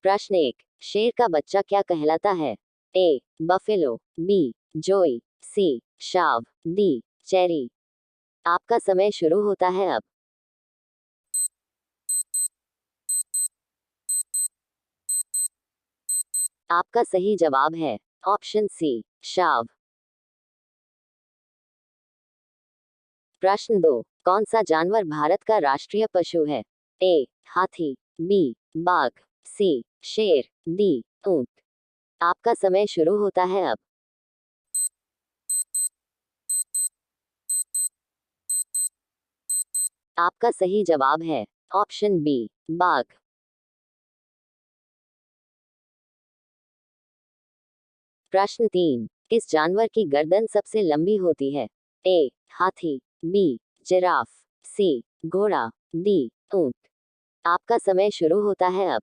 प्रश्न 1, शेर का बच्चा क्या कहलाता है? ए बफेलो, बी जोई, सी शाव, डी चेरी। आपका समय शुरू होता है अब। आपका सही जवाब है ऑप्शन सी शाव। प्रश्न 2, कौन सा जानवर भारत का राष्ट्रीय पशु है? ए हाथी, बी बाघ, सी शेर, डी ऊंट। आपका समय शुरू होता है अब। आपका सही जवाब है ऑप्शन बी बाघ। प्रश्न 3, किस जानवर की गर्दन सबसे लंबी होती है? ए हाथी, बी जिराफ, सी घोड़ा, डी ऊंट। आपका समय शुरू होता है अब।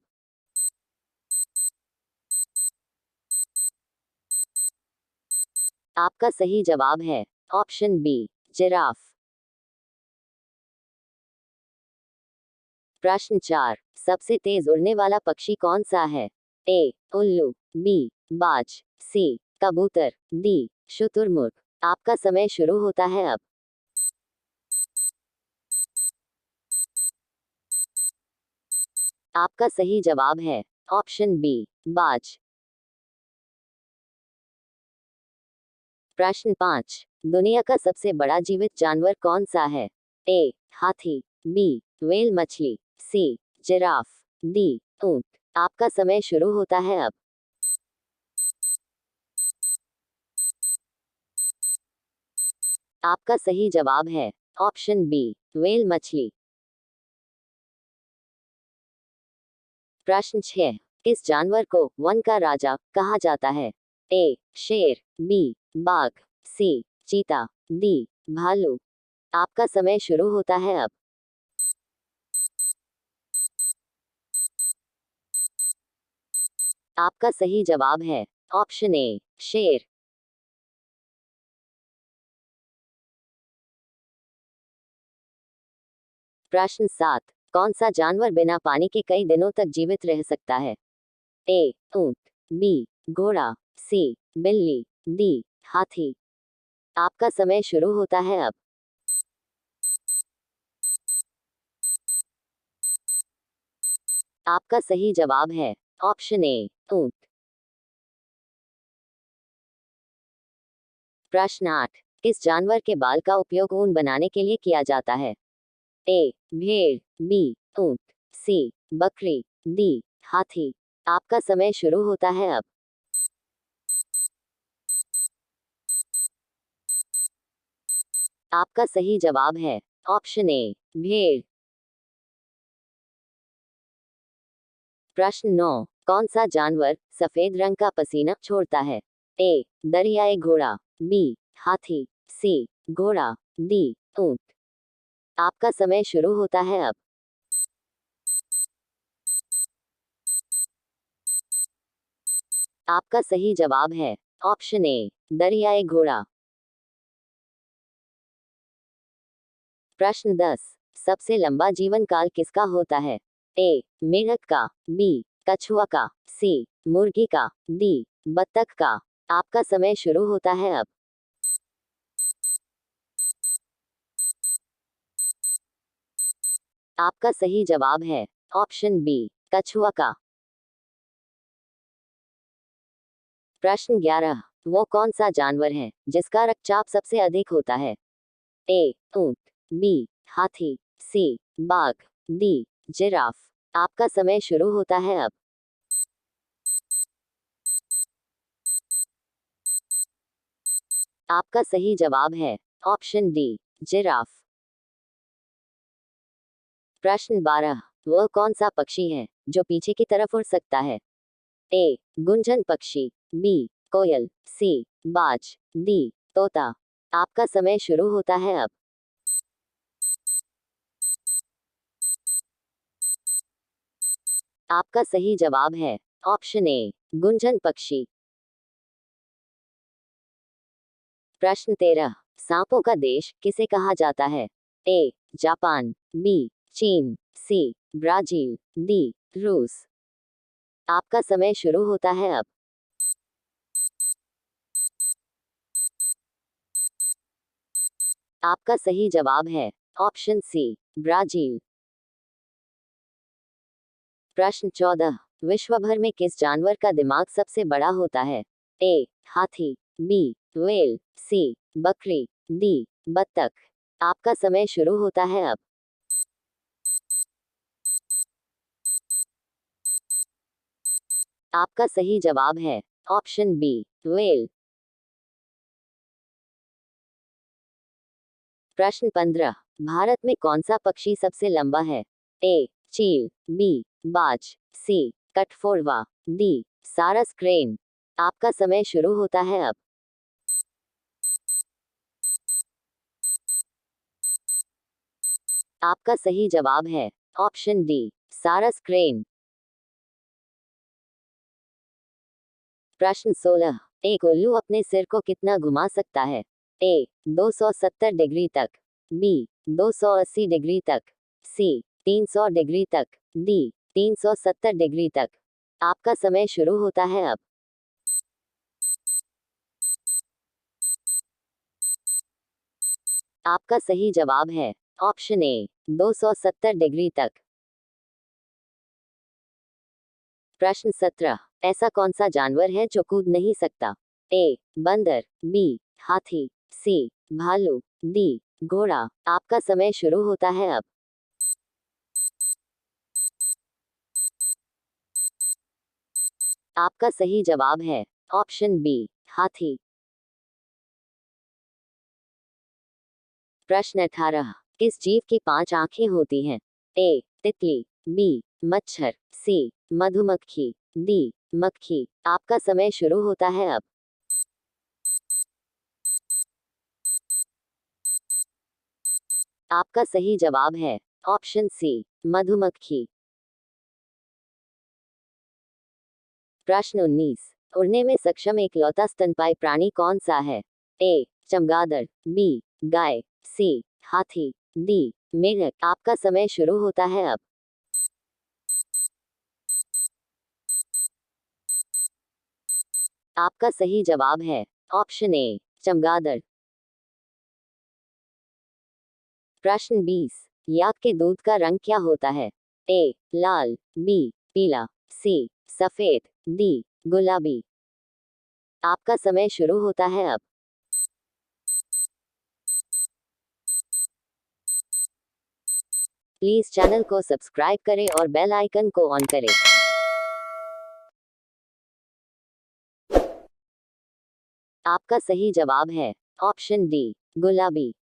आपका सही जवाब है ऑप्शन बी जिराफ। प्रश्न 4, सबसे तेज उड़ने वाला पक्षी कौन सा है? ए उल्लू, बी बाज, सी कबूतर, डी शुतुरमुर्ग। आपका समय शुरू होता है अब। आपका सही जवाब है ऑप्शन बी बाज। प्रश्न 5, दुनिया का सबसे बड़ा जीवित जानवर कौन सा है? ए हाथी, बी व्हेल मछली, सी जिराफ, डी ऊंट। आपका समय शुरू होता है अब। आपका सही जवाब है ऑप्शन बी व्हेल मछली। प्रश्न 6, किस जानवर को वन का राजा कहा जाता है? ए शेर, बी बाघ, सी चीता, डी भालू। आपका समय शुरू होता है अब। आपका सही जवाब है ऑप्शन ए शेर। प्रश्न 7, कौन सा जानवर बिना पानी के कई दिनों तक जीवित रह सकता है? ए ऊंट, बी घोड़ा, सी बिल्ली, डी हाथी। आपका समय शुरू होता है अब। आपका सही जवाब है ऑप्शन ए ऊंट। प्रश्न 8, किस जानवर के बाल का उपयोग ऊन बनाने के लिए किया जाता है? ए भेड़, बी ऊंट, सी बकरी, डी हाथी। आपका समय शुरू होता है अब। आपका सही जवाब है ऑप्शन ए भेड़। प्रश्न 9, कौन सा जानवर सफेद रंग का पसीना छोड़ता है? ए दरियाई घोड़ा, बी हाथी, सी घोड़ा, डी ऊंट। आपका समय शुरू होता है अब। आपका सही जवाब है ऑप्शन ए दरियाई घोड़ा। प्रश्न 10, सबसे लंबा जीवन काल किसका होता है? ए मेढक का, बी कछुआ का, सी मुर्गी का, डी बत्तख का। आपका समय शुरू होता है अब। आपका सही जवाब है ऑप्शन बी कछुआ का। प्रश्न 11, वो कौन सा जानवर है जिसका रक्तचाप सबसे अधिक होता है? ए ऊंट, बी हाथी, सी बाघ, डी जिराफ। आपका समय शुरू होता है अब। आपका सही जवाब है ऑप्शन डी जिराफ। प्रश्न 12, वह कौन सा पक्षी है जो पीछे की तरफ उड़ सकता है? ए गुंजन पक्षी, बी कोयल, सी बाज, डी तोता। आपका समय शुरू होता है अब। आपका सही जवाब है ऑप्शन ए गुंजन पक्षी। प्रश्न 13, सांपों का देश किसे कहा जाता है? ए जापान, बी चीन, सी ब्राजील, डी रूस। आपका समय शुरू होता है अब। आपका सही जवाब है ऑप्शन सी, ब्राजील। प्रश्न 14। विश्व भर में किस जानवर का दिमाग सबसे बड़ा होता है? ए, हाथी, बी, व्हेल, सी, बकरी, डी, बत्तख। आपका समय शुरू होता है अब। आपका सही जवाब है ऑप्शन बी, व्हेल। प्रश्न 15। भारत में कौन सा पक्षी सबसे लंबा है? ए, चील, बी, बाज, सी, कठफोड़वा, डी, सारस क्रेन। आपका समय शुरू होता है अब। आपका सही जवाब है ऑप्शन डी, सारस क्रेन। प्रश्न 16। एक उल्लू अपने सिर को कितना घुमा सकता है? ए, 270 डिग्री तक, बी, 280 डिग्री तक, सी, 300 डिग्री तक, डी, 370 डिग्री तक। आपका समय शुरू होता है अब। आपका सही जवाब है ऑप्शन ए, 270 डिग्री तक। प्रश्न 17। ऐसा कौन सा जानवर है जो कूद नहीं सकता? ए, बंदर, बी, हाथी, सी, भालू, डी, घोड़ा। आपका समय शुरू होता है अब। आपका सही जवाब है ऑप्शन बी, हाथी। प्रश्न 18। किस जीव की 5 आंखें होती हैं? ए, तितली, बी, मच्छर, सी, मधुमक्खी, डी, मक्खी। आपका समय शुरू होता है अब। आपका सही जवाब है ऑप्शन सी, मधुमक्खी। प्रश्न 19। उड़ने में सक्षम एकलौता स्तनपायी प्राणी कौन सा है? ए, चमगादड़, बी, गाय, सी, हाथी, डी, मेढक। आपका समय शुरू होता है अब। आपका सही जवाब है ऑप्शन ए, चमगादड़। प्रश्न 20। याक के दूध का रंग क्या होता है? ए, लाल, बी, पीला, सी, सफेद, डी, गुलाबी। आपका समय शुरू होता है अब। प्लीज चैनल को सब्सक्राइब करें और बेल आइकन को ऑन करें। आपका सही जवाब है ऑप्शन डी, गुलाबी।